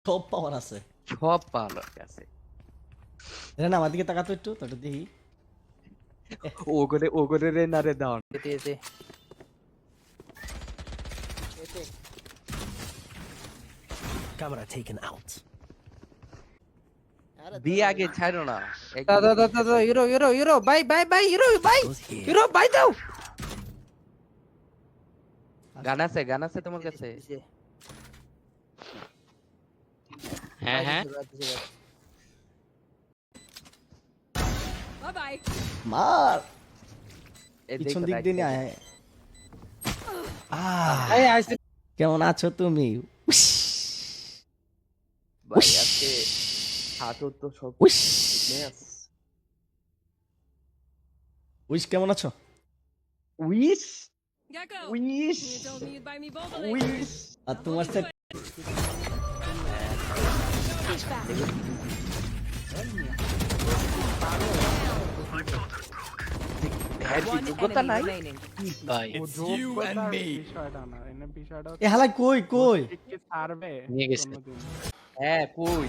সব পাওয়ার আছে। সব ভালো আছে। রেনা আমার দিকে তাকাতো একটু তো দেখি। ওগরে রে না রে দাও। এতে Camera taken out. বি আগে ছাড়ো না। দাদা hero by hero Goes here. বাই দাও। গান আছে তোমার কাছে? হ্যাঁ হ্যাঁ Bye bye. মার এই পিছন দেখো, দিক right দিয়ে side এ। আয়। আহ, এই আইছে কেমন আছো তুমি? উস, ভাই আজকে হাতুর তো সব উস, fitness। উইশ কেমন আছো? Wish Gecko. Wish You told me you'd buy me boba later. Wish আর তোমার সাথে হ্যাঁ One যোগ্যতা enemy নাই। remaining. ভাই It's you and me. এ হালাই কই কই? নিয়ে গেছে হ্যাঁ কই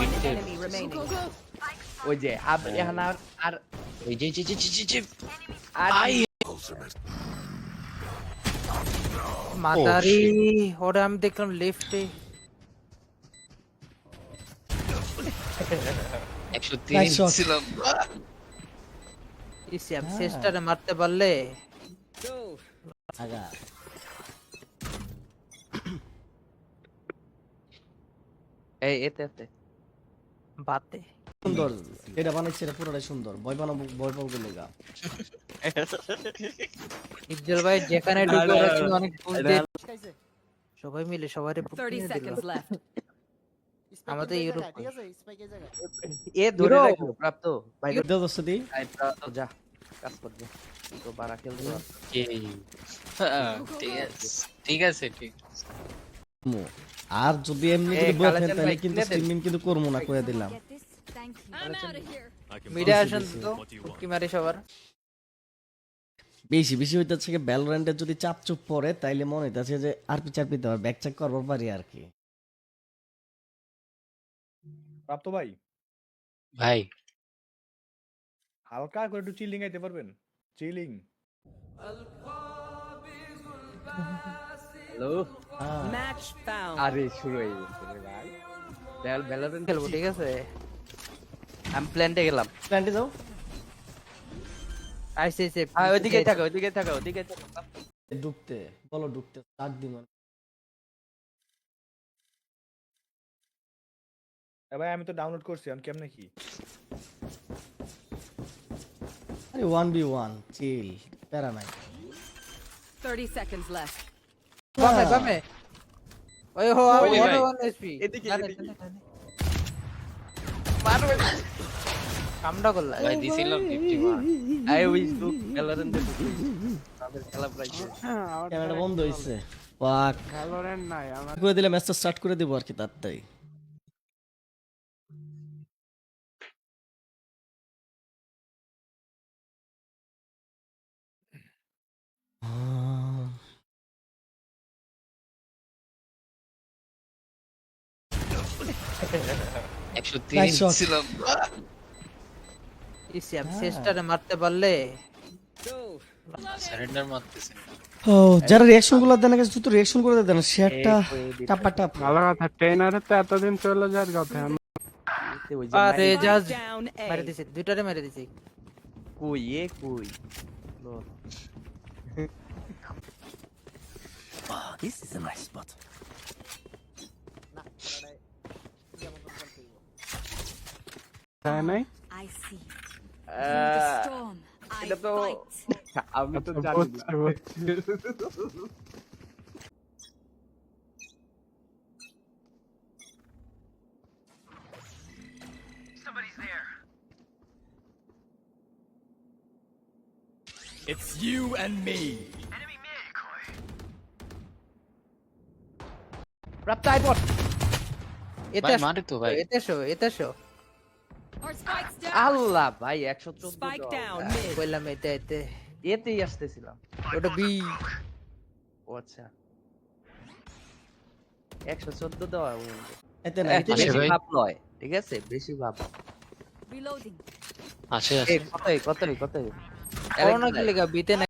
One enemy remaining. ওই যে এখন আর ওই যে আর আই মাতারি ওরে আমি দেখলাম লেফটে 103 Nice shot. ছিলাম ইসিয়াম শেষটারে মারতে পারলে আগা এই এতে বাতে সুন্দর এটা বানাইছে, এটা পুরোটাই সুন্দর। ভয় বানাবো, ভয় পাবো গা। ইজ্জল ভাই যেখানে ঢুকে ওরা কিন্তু অনেক ভুল দিয়ে সবাই মিলে সবারই 30 seconds left. আমাদের ইউরোপ এ ধরে Hero. রাখো প্রাপ্ত ভাই দেও দোস্ত দি। আই প্রাপ্ত যা কাজ করবে তো বারা খেলতে পারবে। ঠিক আছে ঠিক আছে মো। আর যদি এমনি এই যদি বলতেন কালেকশন তাহলে ভাই কিন্তু কিনে দেন। স্ট্রিমিং কিন্তু করবো না, করে দিলাম। I'm out of here. Media আসেন তো কি মারে সবার বেশি বেশি হইতাছে কি ভ্যালোরেন্টে যদি চাপ চুপ পড়ে তাইলে মনে হইতাছে যে আরপি চারপি দেওয়ার ব্যাক চেক করবো পারি আর কি। প্রাপ্ত ভাই ভাই হালকা করে একটু চিলিং আইতে পারবেন? Chilling hello Match found. আরে শুরু হয়ে গেছে রে ভাই ভ্যালোরেন্ট খেলবো ঠিক আছে আমি প্ল্যান্টে গেলাম। প্ল্যান্টে যাও। আইসে ওইদিকে থাকো ঢুকতে বলো, ঢুকতে স্টার্ট দিন। ভাই আমি তো ডাউনলোড করছি, আমি কেমনে কি আরে 1v1 চিল, প্যারা নাই। 30 seconds left. বামে বামে ওই হো ওই ভাই। 1 এসপি এদিকে, এদিকে। কামড়া করলা ভাই দিছিলাম 51 আই উইশ টু ভ্যালোরেন্ট আমাদের খেলা প্রায় শেষ। ক্যামেরা বন্ধ হইছে। পাক ভ্যালোরেন্ট নাই আমার করে দিলে ম্যাচটা স্টার্ট করে দেব আর কি তাড়াতাড়ি। Nice 103 shot. ছিলাম ইসিয়াম শেষটারে মারতে পারলে সারেন্ডার মারতেছে ও যারা রিঅ্যাকশন গুলো দেন না, শুধু রিঅ্যাকশন করে দেন, শেয়ারটা টাপা টাপ। ভালো কথা, ট্রেনারে তো এতদিন চলে যাওয়ার কথা। ওই যে আরে Spike জাজ down মেরে A. দিছি দুইটারে মেরে দিছি কই লো Oh, this is a nice spot. তাই নাই I see. Ah, Storm. I এটা তো fight. আমি তো জানি না। It's you and me. প্রাপ্ত আইপড এতে ভাই আসো, মারে তো ভাই এতে আসো Our spikes down. আল্লাহ ভাই 114 Spike down mid. কইলাম এতে এতেই আসতেছিলাম। ওটা বি ও আচ্ছা 114 দেওয়া বন্ধু। এতে না আসে বেশি ভাই। ভাব নয়, ঠিক আছে? বেশি ভাব। Reloading. আসে আসে কতই? করোনা কি লেগা বিতে না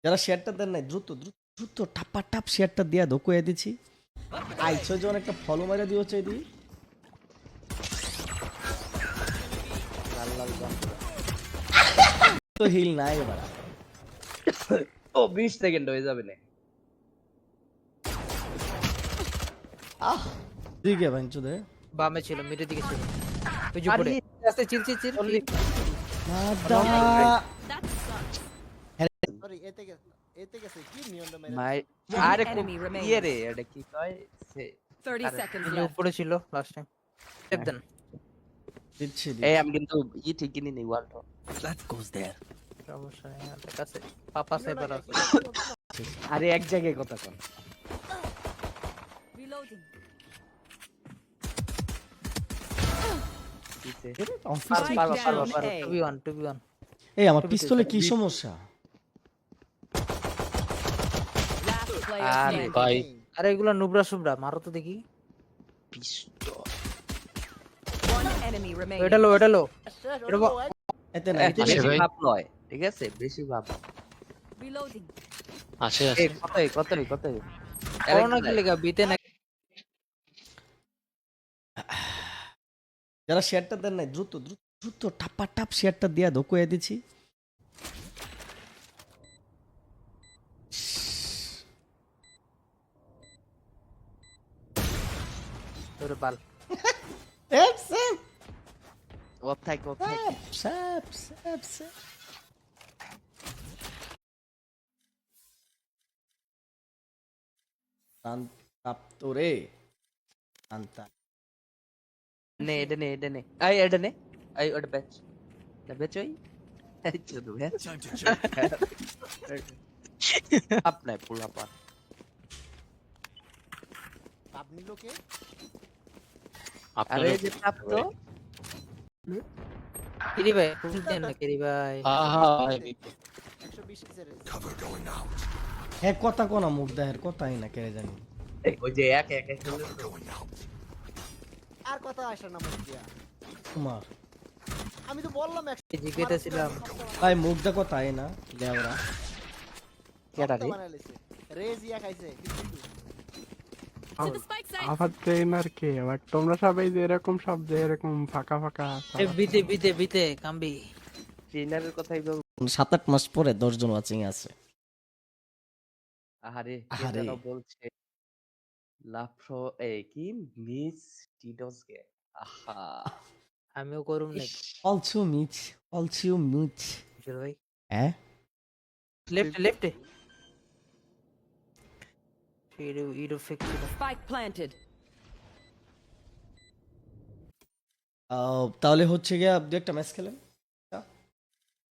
যারা শেয়ারটা দেন নাই দ্রুত দ্রুত দ্রুত টাপা টাপ শেয়ারটা দিয়া ধোকুয়ে দিছি আইছো যখন একটা ফলো মারা দিও চাই দি তো হিল নাই এবার ও 20 সেকেন্ড হয়ে যাবে না। আহ দিকে ভাঙছো দে বামে ছিল মিডের দিকে ছিল ওই যে পড়ে আস্তে চিল চিল চিল নাদা That sucks. ভাই One আরে enemy remains. ইয়ে রে, এটা কি কয়? 30 seconds এই যে left. উপরে ছিল লাস্ট টাইম স্টেপ দেন দিচ্ছি এই আমি কিন্তু ঠিক কিনি নেই ওয়ালটা। That goes there. সমস্যা নেই আমাদের কাছে পাপা সাইবার আছে আরে এক জায়গায় কথা কোন। Reloading. দিতে। Spike down A. 2v1 এই আমার পিস্তলে কি সমস্যা Last player Ah, standing. ভাই আরে এগুলা নুবরা সুবরা মারো তো দেখি পিস্তল। One enemy remaining. এটা লো এটা এতে না আসে বেশি ভাই। ভাব নয়, ঠিক আছে? বেশি ভাব। Reloading. আসে আসে কতই? করোনা কি লেগা বিতে না যারা শেয়ারটা দেন নাই দ্রুত দ্রুত দ্রুত টাপা টাপ শেয়ারটা দিয়া ধোকুয়ে দিছি তোর বাল সেপ সেপ কোথায়? সেপ সেপ সেপ শান্ত রে শান্তা নে এটা নে। এই এটা নে। এই ওটা বেচ। না বেচ ওই। এই চুদু বেচ। Time to check. আপনার পুলা পা। আপনার আরে এই যে প্রাপ্ত কেরি ভাই ফুল দেন না কেরি ভাই আহা Cover going out. হ্যাঁ কথা কোনা মুখ দেহের কথাই না কে জানি ওই যে এক খেলে Cover going out. আর কথা আসে না মুখ দিয়া তোমার আমি তো বললাম জিজ্ঞেস ছিলাম তাই মুখ দে কথাই না লেওরা কেডা রে? বানাইছে রেজিয়া খাইছে To the spike site. আবার ট্রেনার কে আবার তোমরা সবাই যে এরকম সব যে এরকম ফাঁকা ফাঁকা এ বিতে কাম্বি ট্রেনারের কথাই বল। 7-8 মাস পরে 10 জন ওয়াচিং আছে আহারে আহারে। কেন বলছে লাফ্রো এই কি মিস টিডস গে। আহা আমিও করুম নাকি অলসো মিচ চল ভাই হ্যাঁ লেফট ইডো ফিক্স Spike planted. তাহলে হচ্ছে গিয়া দু একটা ম্যাচ খেলেন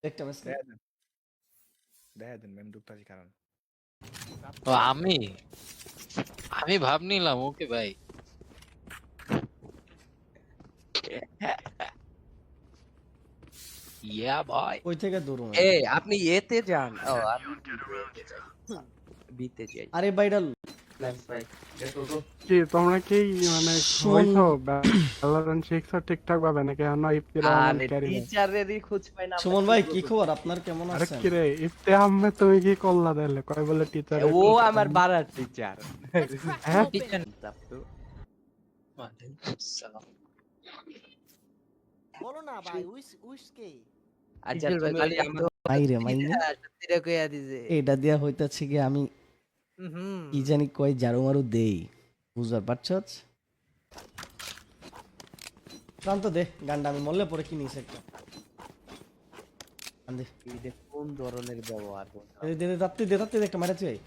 একটা ম্যাচ খেলেন দেখা দেন ম্যাম ঢুকতাছি কারণ ও আমি ভাব নিলাম ওকে ভাই ইয়া ভাই ওই থেকে দূর এই আপনি এতে যান। ও আমি বিতে যাই। আরে বাইডা কি তোমরা কি মানে হইছো ভ্যালোরেন্ট শিখছো ঠিকঠাক ভাবে নাকি এখনো ইফতি রহমান আরে ক্যারি টিচারেরই খোঁজ পাই না। সুমন ভাই কি খবর আপনার কেমন আরে আছেন কি রে ইফতি আহমেদ তুমি কি করলা তাহলে কয় বলে টিচার ও আমার বাড়ার teacher. Let's crack Huh? open. সালাম বলো না ভাই উইস কে আচ্ছা ভাই তুমি খালি ওই আমার মাইরে মাইনে সত্যিটা কইয়া দিছে এটা দিয়া হইতাছে কি আমি কি জানি কই জারু মারু দেই বুঝবার পারছস প্রান্ত দে গান্ডা আমি মরলে পরে কিনিস একটা আন্দে এটা কোন ধরনের ব্যবহার বলতো? দে দে একটা মারা চাই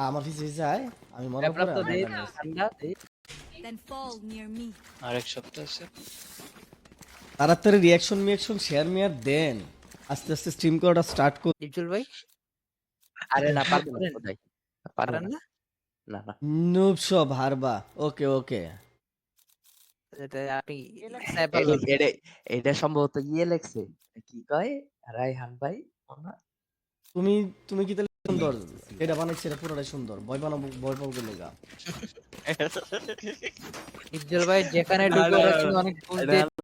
আমার ফিসে যায় আমি মরার পরে প্রাপ্ত দে আমার গান আছে। ঠান্ডা দে। Then fall near me. আরেক সপ্তাহ আছে তাড়াতাড়ি রিয়াকশন শেয়ার মিয়ার দেন আস্তে আস্তে স্ট্রিম করাটা স্টার্ট কর ডিপজল ভাই আরে না পারবো না কোথায় পারবো পারেন না। না না নুব সব হারবা ওকে এটা আপনি স্নাইপার এটা সম্ভবত ইয়ে লেখছে কি কয় রাইহান ভাই না তুমি তুমি কি তাহলে সুন্দর এটা বানাইছে, এটা পুরোটাই সুন্দর। ভয় বানাবো, ভয় পাবো লেগা। ইজ্জল ভাই যেখানে ঢুকে ওরা কিন্তু অনেক ভুল দিয়ে